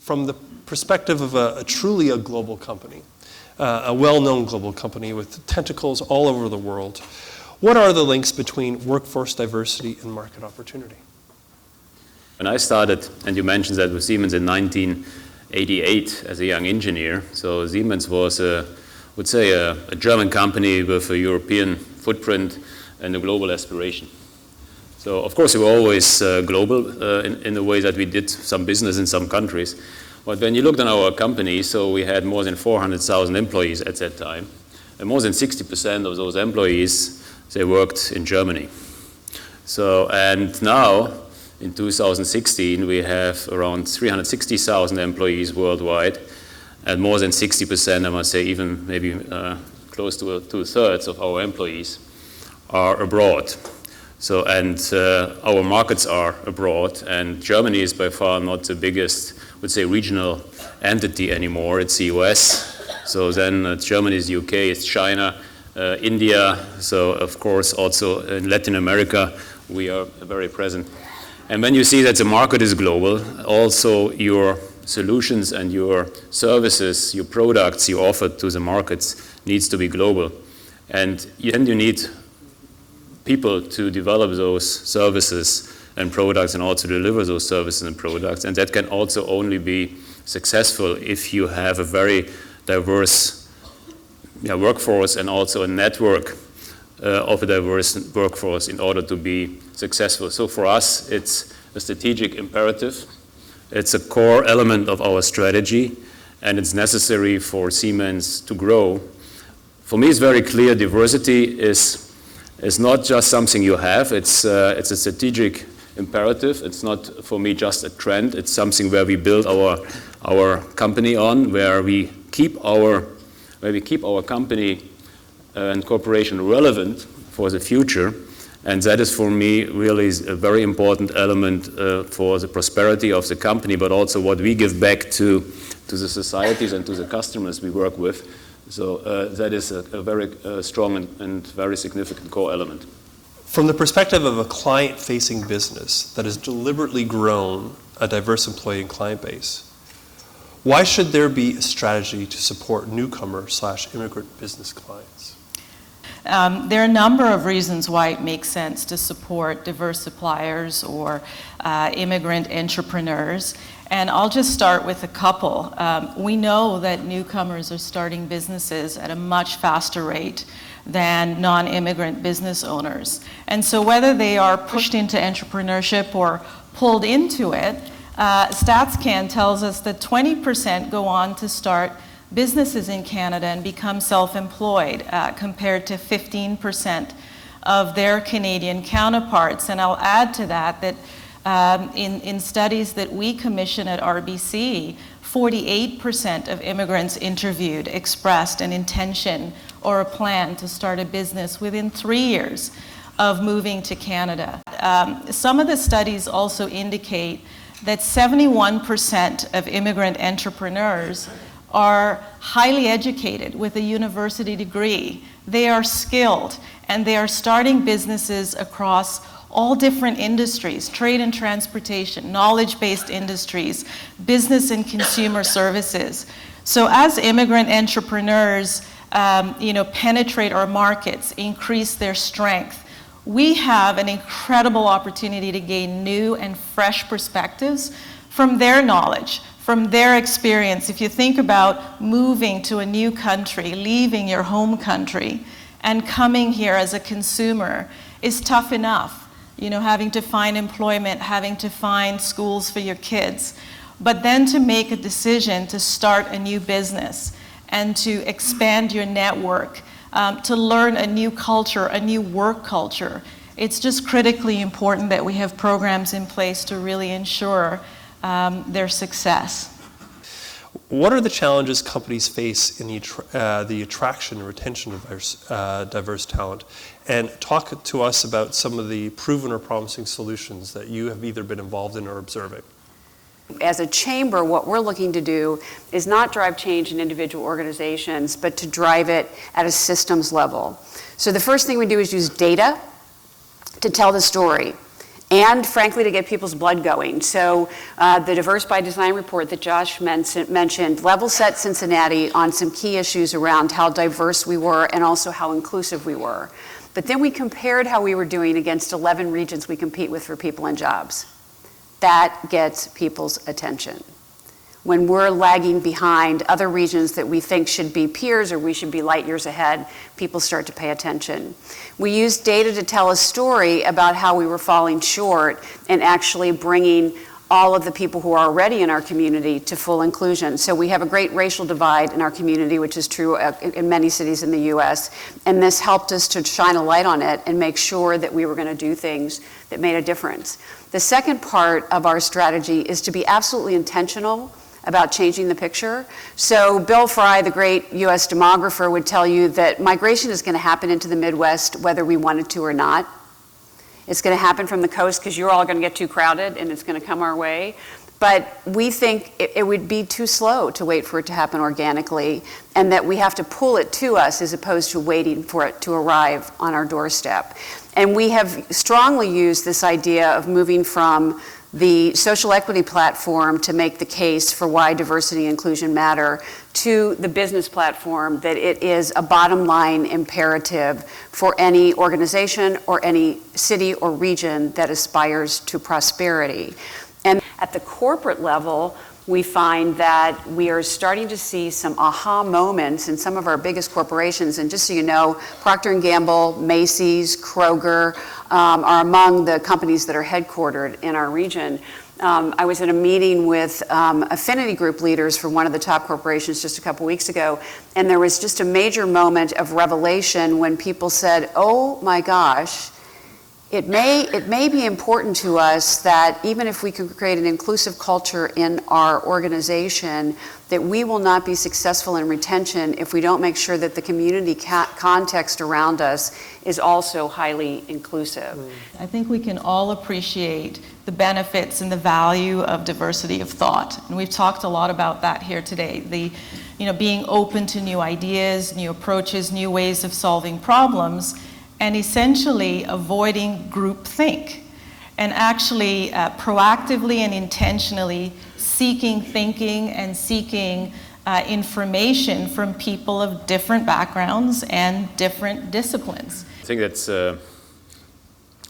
from the perspective of a truly a global company, a well-known global company with tentacles all over the world, what are the links between workforce diversity and market opportunity? When I started, and you mentioned that with Siemens in 1988 as a young engineer, so Siemens was, would say, a German company with a European footprint and a global aspiration. So of course we were always global in the way that we did some business in some countries. But when you looked at our company, so we had more than 400,000 employees at that time, and more than 60% of those employees, they worked in Germany. So, and now, in 2016, we have around 360,000 employees worldwide, and more than 60%, I must say, even maybe close to two-thirds of our employees are abroad. So, and our markets are abroad, and Germany is by far not the biggest, I would say, regional entity anymore. It's the US. So then it's Germany, it's the UK, it's China, India. So of course also in Latin America we are very present. And when you see that the market is global, also your solutions and your services, your products you offer to the markets needs to be global. And then you need people to develop those services and products and also deliver those services and products. And that can also only be successful if you have a very diverse workforce and also a network of a diverse workforce in order to be successful. So for us, it's a strategic imperative. It's a core element of our strategy, and it's necessary for Siemens to grow. For me, it's very clear diversity is not just something you have. It's a strategic imperative. It's not, for me, just a trend. It's something where we build our company on, where we keep our company and corporation relevant for the future. And that is, for me, really a very important element for the prosperity of the company, but also what we give back to the societies and to the customers we work with. So that is a very strong and very significant core element. From the perspective of a client-facing business that has deliberately grown a diverse employee and client base, why should there be a strategy to support newcomer/immigrant business clients? There are a number of reasons why it makes sense to support diverse suppliers or immigrant entrepreneurs. And I'll just start with a couple. We know that newcomers are starting businesses at a much faster rate than non-immigrant business owners. And so whether they are pushed into entrepreneurship or pulled into it, StatsCan tells us that 20% go on to start businesses in Canada and become self-employed compared to 15% of their Canadian counterparts. And I'll add to that in studies that we commission at RBC, 48% of immigrants interviewed expressed an intention or a plan to start a business within 3 years of moving to Canada. Some of the studies also indicate that 71% of immigrant entrepreneurs are highly educated with a university degree. They are skilled, and they are starting businesses across all different industries: trade and transportation, knowledge-based industries, business and consumer services. So as immigrant entrepreneurs penetrate our markets, increase their strength, we have an incredible opportunity to gain new and fresh perspectives from their knowledge, from their experience. If you think about moving to a new country, leaving your home country, and coming here as a consumer is tough enough. Having to find employment, having to find schools for your kids. But then to make a decision to start a new business and to expand your network, to learn a new culture, a new work culture, it's just critically important that we have programs in place to really ensure their success. What are the challenges companies face in the attraction and retention of diverse talent? And talk to us about some of the proven or promising solutions that you have either been involved in or observing. As a chamber, what we're looking to do is not drive change in individual organizations, but to drive it at a systems level. So the first thing we do is use data to tell the story. and frankly, to get people's blood going. So the Diverse by Design report that Josh mentioned level set Cincinnati on some key issues around how diverse we were and also how inclusive we were. But then we compared how we were doing against 11 regions we compete with for people and jobs. That gets people's attention. When we're lagging behind other regions that we think should be peers or we should be light years ahead, people start to pay attention. We used data to tell a story about how we were falling short and actually bringing all of the people who are already in our community to full inclusion. So we have a great racial divide in our community, which is true in many cities in the US, and this helped us to shine a light on it and make sure that we were going to do things that made a difference. The second part of our strategy is to be absolutely intentional about changing the picture. So Bill Fry, the great US demographer, would tell you that migration is going to happen into the Midwest whether we wanted to or not. It's going to happen from the coast because you're all going to get too crowded and it's going to come our way. But we think it would be too slow to wait for it to happen organically, and that we have to pull it to us as opposed to waiting for it to arrive on our doorstep. And we have strongly used this idea of moving from the social equity platform to make the case for why diversity and inclusion matter to the business platform, that it is a bottom line imperative for any organization or any city or region that aspires to prosperity. And at the corporate level, we find that we are starting to see some aha moments in some of our biggest corporations. And just so you know, Procter & Gamble, Macy's, Kroger are among the companies that are headquartered in our region. I was at a meeting with affinity group leaders for one of the top corporations just a couple weeks ago, and there was just a major moment of revelation when people said, oh my gosh, it may be important to us that even if we can create an inclusive culture in our organization, that we will not be successful in retention if we don't make sure that the community context around us is also highly inclusive. I think we can all appreciate the benefits and the value of diversity of thought. And we've talked a lot about that here today. Being open to new ideas, new approaches, new ways of solving problems, and essentially avoiding groupthink, and actually proactively and intentionally seeking thinking and seeking information from people of different backgrounds and different disciplines. I think that's,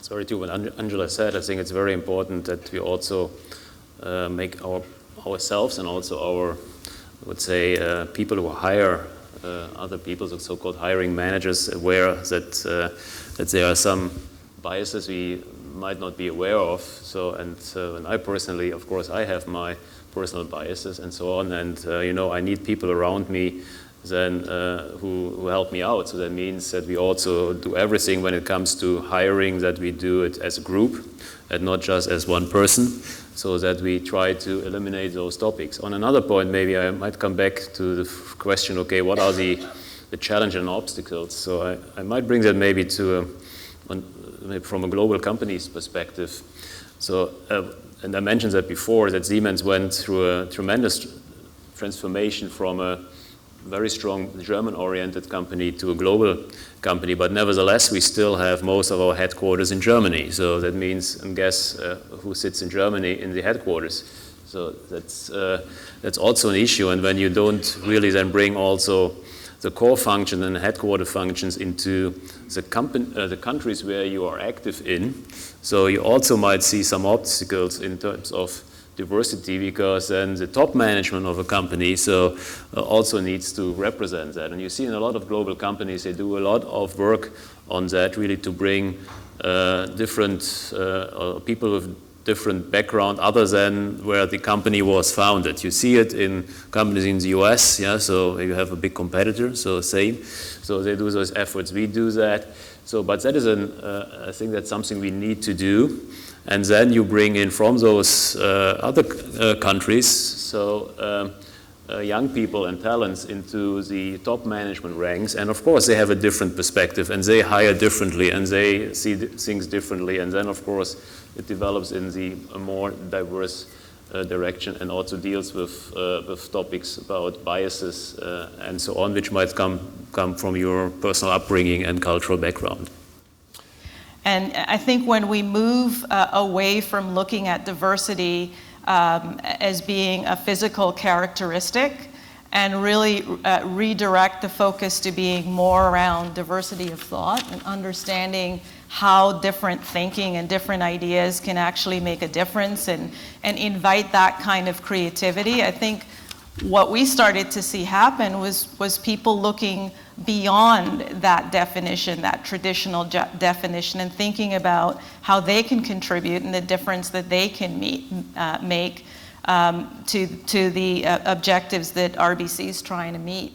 sorry to what Angela said, I think it's very important that we also make ourselves and also our, I would say, people who hire other people, the so-called hiring managers, aware that there are some biases we might not be aware of. And I personally, of course, I have my personal biases and so on, and I need people around me then who help me out. So that means that we also do everything when it comes to hiring, that we do it as a group and not just as one person, so that we try to eliminate those topics. On another point, maybe I might come back to the question, okay, what are the challenges and obstacles? So I might bring that maybe to maybe from a global company's perspective. So, and I mentioned that before, that Siemens went through a tremendous transformation from a very strong German-oriented company to a global company, but nevertheless we still have most of our headquarters in Germany. So that means, and guess who sits in Germany in the headquarters. So that's also an issue, and when you don't really then bring also the core function and headquarter functions into the countries where you are active in, so you also might see some obstacles in terms of diversity, because then the top management of a company also needs to represent that. And you see in a lot of global companies, they do a lot of work on that, really to bring different people with different background other than where the company was founded. You see it in companies in the US, yeah, so you have a big competitor, so same. So they do those efforts, we do that. So, but that is I think that's something we need to do. And then you bring in from those other countries, so young people and talents into the top management ranks. And of course, they have a different perspective, and they hire differently, and they see things differently. And then, of course, it develops in a more diverse direction, and also deals with topics about biases and so on, which might come from your personal upbringing and cultural background. And I think when we move away from looking at diversity as being a physical characteristic and really redirect the focus to being more around diversity of thought and understanding how different thinking and different ideas can actually make a difference and invite that kind of creativity, I think what we started to see happen was people looking beyond that definition, that traditional definition, and thinking about how they can contribute and the difference that they can make to the objectives that RBC is trying to meet.